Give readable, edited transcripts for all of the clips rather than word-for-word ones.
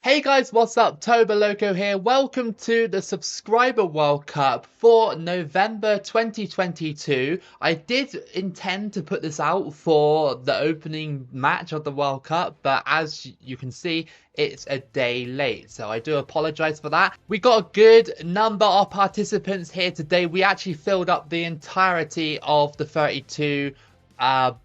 Hey guys, what's up? Toboloco here. Welcome to the Subscriber World Cup for November 2022. I did intend to put this out for the opening match of the World Cup, but as you can see, it's a day late. So I do apologize for that. We got a good number of participants here today. We actually filled up the entirety of the 32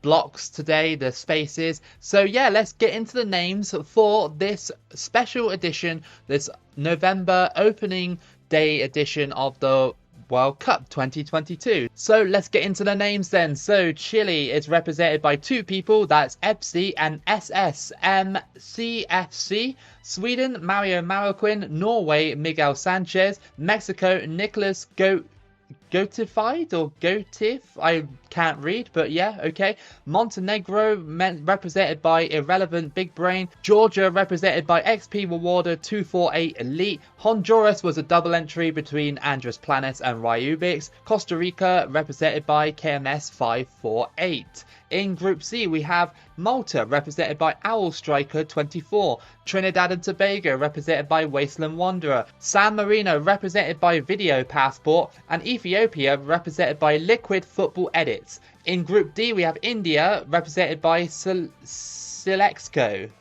blocks today, the spaces. So yeah, let's get into the names for this special edition, this November opening day edition of the World Cup 2022. So let's get into the names then. So Chile is represented by two people, that's FC and SSMCFC. Sweden, Mario Marroquin. Norway, Miguel Sanchez. Mexico, Nicholas Gotified or Gotif, I can't read, but yeah, okay. Montenegro represented by Irrelevant Big Brain. Georgia represented by XP Rewarder 248 Elite. Honduras was a double entry between Andres Planes and Ryubix. Costa Rica represented by KMS 548. In Group C, we have Malta, represented by Owl Striker 24. Trinidad and Tobago, represented by Wasteland Wanderer. San Marino, represented by Video Passport. And Ethiopia, represented by Liquid Football Edits. In Group D, we have India, represented by Silexco.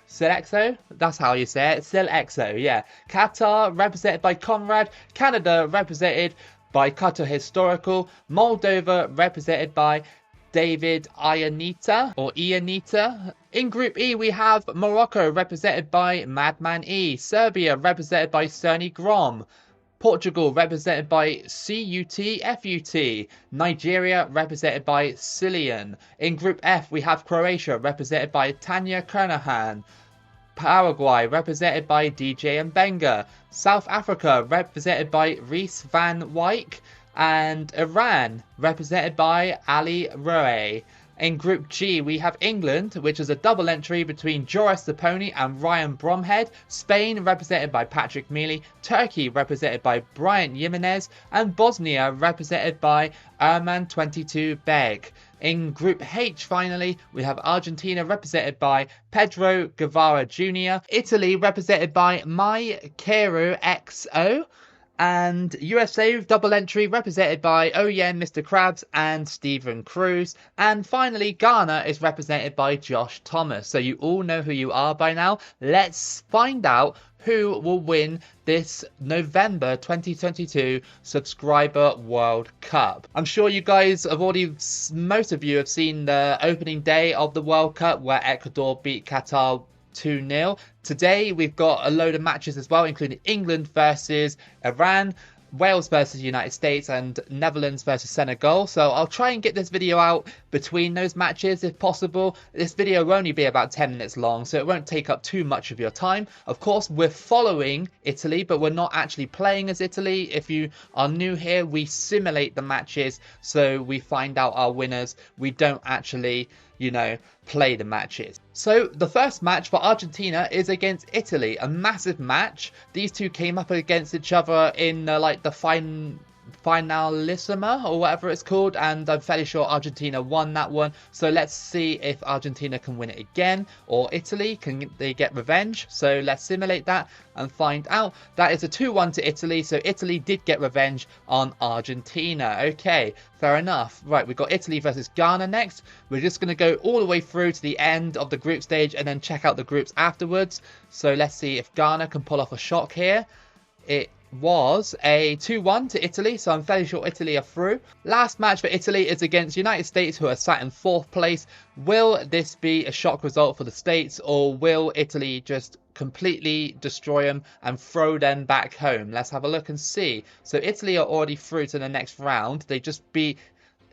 Silexo? That's how you say it. Silexo, yeah. Qatar, represented by Conrad. Canada, represented by Qatar Historical. Moldova, represented by David Ianita or Ianita. In Group E, we have Morocco, represented by Madman E. Serbia, represented by Cerny Grom. Portugal, represented by CUTFUT. Nigeria, represented by Cillian. In Group F, we have Croatia, represented by Tanya Kernahan. Paraguay, represented by DJ Mbenga. South Africa, represented by Reese Van Wyk. And Iran, represented by Ali Roe. In Group G, we have England, which is a double entry between Joris the Pony and Ryan Bromhead. Spain, represented by Patrick Mealy. Turkey, represented by Bryant Jimenez. And Bosnia, represented by Erman22 Beg. In Group H, finally, we have Argentina, represented by Pedro Guevara Jr. Italy, represented by My Kero XO. And USA double entry represented by Oh Yeah Mr. Krabs and Stephen Cruz. And finally, Ghana is represented by Josh Thomas. So you all know who you are by now. Let's find out who will win this November 2022 Subscriber World Cup. I'm sure you guys have already, most of you have seen the opening day of the World Cup where Ecuador beat Qatar 2-0. Today we've got a load of matches as well, including England versus Iran, Wales versus United States, and Netherlands versus Senegal. So I'll try and get this video out between those matches if possible. This video will only be about 10 minutes long, so it won't take up too much of your time. Of course, we're following Italy, but we're not actually playing as Italy. If you are new here, we simulate the matches, so we find out our winners. We don't actually, you know, play the matches. So the first match for Argentina is against Italy, a massive match. These two came up against each other in the finalissima or whatever it's called, and I'm fairly sure Argentina won that one. So let's see if Argentina can win it again, or Italy, can they get revenge? So let's simulate that and find out. That is a 2-1 to Italy, so Italy did get revenge on Argentina. Okay, fair enough. Right, we've got Italy versus Ghana next. We're just going to go all the way through to the end of the group stage and then check out the groups afterwards. So let's see if Ghana can pull off a shock here. It was a 2-1 to Italy, so I'm fairly sure Italy are through. Last match for Italy is against United States, who are sat in 4th place. Will this be a shock result for the States, or will Italy just completely destroy them and throw them back home? Let's have a look and see. So Italy are already through to the next round. They just beat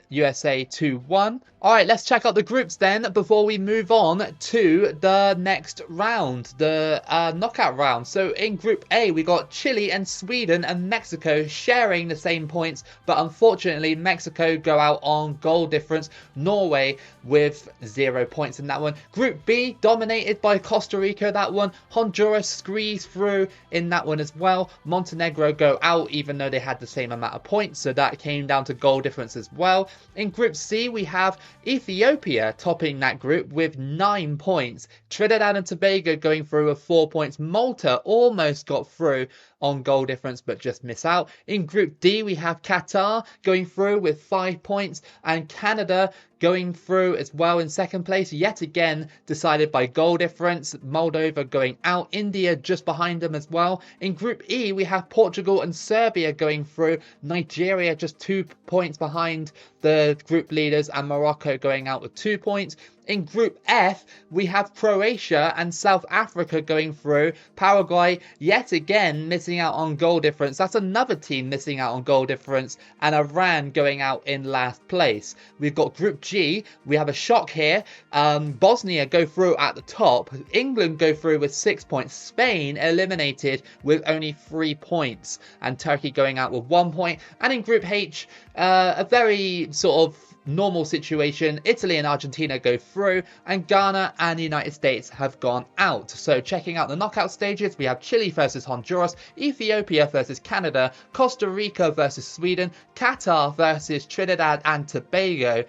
USA 2-1. Alright, let's check out the groups then before we move on to the next round, the knockout round. So in Group A, we got Chile and Sweden and Mexico sharing the same points, but unfortunately Mexico go out on goal difference. Norway with 0 points in that one. Group B, dominated by Costa Rica, that one. Honduras squeeze through in that one as well. Montenegro go out even though they had the same amount of points, so that came down to goal difference as well. In Group C, we have Ethiopia topping that group with 9 points. Trinidad and Tobago going through with 4 points. Malta almost got through on goal difference but just miss out. In Group D, we have Qatar going through with 5 points, and Canada going through as well in second place, yet again decided by goal difference. Moldova going out, India just behind them as well. In Group E, we have Portugal and Serbia going through, Nigeria just 2 points behind the group leaders, and Morocco going out with 2 points. In Group F, we have Croatia and South Africa going through. Paraguay, yet again, missing out on goal difference. That's another team missing out on goal difference. And Iran going out in last place. We've got Group G. We have a shock here. Bosnia go through at the top. England go through with 6 points. Spain eliminated with only 3 points. And Turkey going out with 1 point. And in Group H, a very sort of normal situation. Italy and Argentina go through, and Ghana and the United States have gone out. So checking out the knockout stages, we have Chile versus Honduras, Ethiopia versus Canada, Costa Rica versus Sweden, Qatar versus Trinidad and Tobago,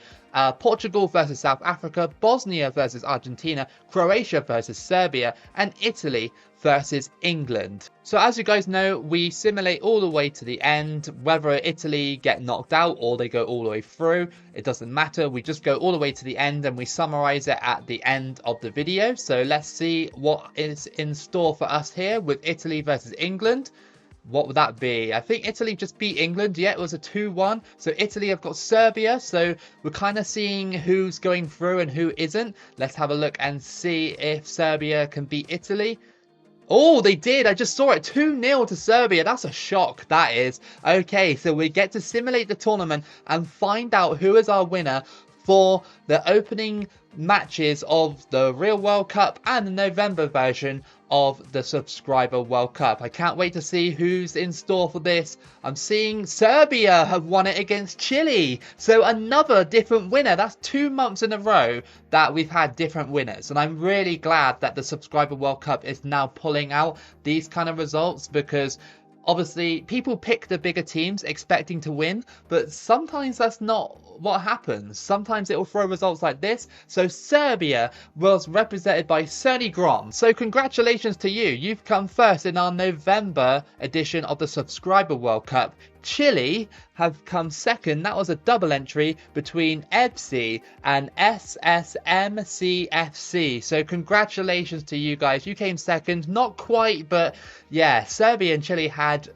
Portugal versus South Africa, Bosnia versus Argentina, Croatia versus Serbia, and Italy versus England. So as you guys know, we simulate all the way to the end. Whether Italy get knocked out or they go all the way through, it doesn't matter. We just go all the way to the end and we summarize it at the end of the video. So let's see what is in store for us here with Italy versus England. What would that be? I think Italy just beat England. Yeah, it was a 2-1. So Italy have got Serbia. So we're kind of seeing who's going through and who isn't. Let's have a look and see if Serbia can beat Italy. Oh, they did. I just saw it. 2-0 to Serbia. That's a shock. That is. Okay, so we get to simulate the tournament and find out who is our winner for the opening matches of the real World Cup and the November version of the subscriber World Cup. I can't wait to see who's in store for this. I'm seeing Serbia have won it against Chile. So another different winner. That's 2 months in a row that we've had different winners. And I'm really glad that the subscriber World Cup is now pulling out these kind of results, because obviously people pick the bigger teams expecting to win, but sometimes that's not what happens. Sometimes it will throw results like this. So Serbia was represented by Cerny Grom. So congratulations to you. You've come first in our November edition of the Subscriber World Cup. Chile have come second. That was a double entry between EBC and SSMCFC. So congratulations to you guys. You came second. Not quite, but yeah, Serbia and Chile had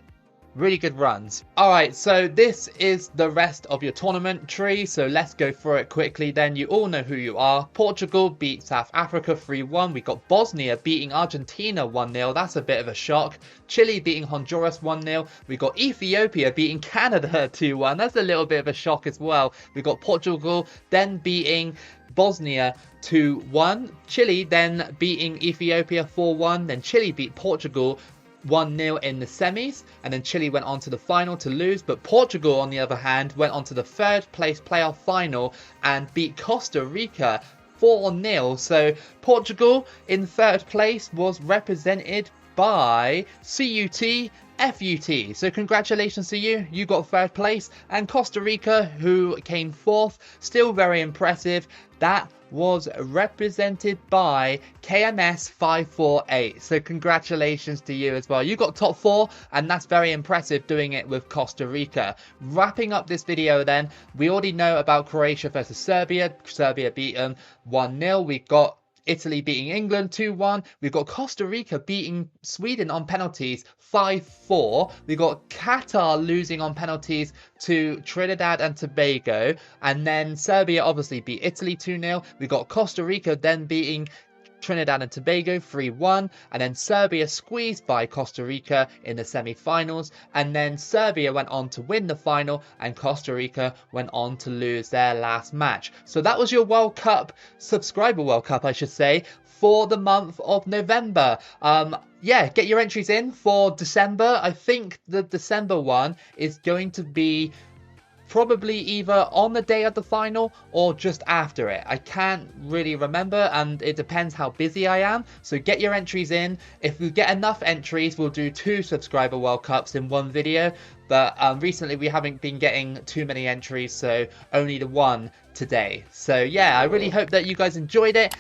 really good runs. Alright, so this is the rest of your tournament tree, so let's go through it quickly then. You all know who you are. Portugal beat South Africa 3-1. We got Bosnia beating Argentina 1-0. That's a bit of a shock. Chile beating Honduras 1-0. We got Ethiopia beating Canada 2-1. That's a little bit of a shock as well. We got Portugal then beating Bosnia 2-1. Chile then beating Ethiopia 4-1. Then Chile beat Portugal 1-0 in the semis, and then Chile went on to the final to lose. But Portugal, on the other hand, went on to the third place playoff final and beat Costa Rica 4-0. So Portugal in third place was represented by CUT FUT. So congratulations to you. You got third place. And Costa Rica, who came fourth, still very impressive. That was represented by KMS 548. So congratulations to you as well. You got top 4, and that's very impressive doing it with Costa Rica. Wrapping up this video then, we already know about Croatia versus Serbia. Serbia beat them 1-0. We got Italy beating England 2-1. We've got Costa Rica beating Sweden on penalties 5-4. We got Qatar losing on penalties to Trinidad and Tobago. And then Serbia obviously beat Italy 2-0. We got Costa Rica then beating Trinidad and Tobago 3-1, and then Serbia squeezed by Costa Rica in the semi-finals, and then Serbia went on to win the final, and Costa Rica went on to lose their last match. So that was your World Cup, Subscriber World Cup I should say, for the month of November. Yeah, get your entries in for December. I think the December one is going to be probably either on the day of the final or just after it. I can't really remember, and it depends how busy I am. So get your entries in. If we get enough entries, we'll do 2 subscriber World Cups in one video. But recently we haven't been getting too many entries, so only the one today. So yeah, I really hope that you guys enjoyed it.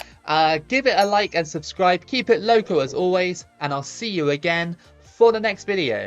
Give it a like and subscribe. Keep it local as always, and I'll see you again for the next video.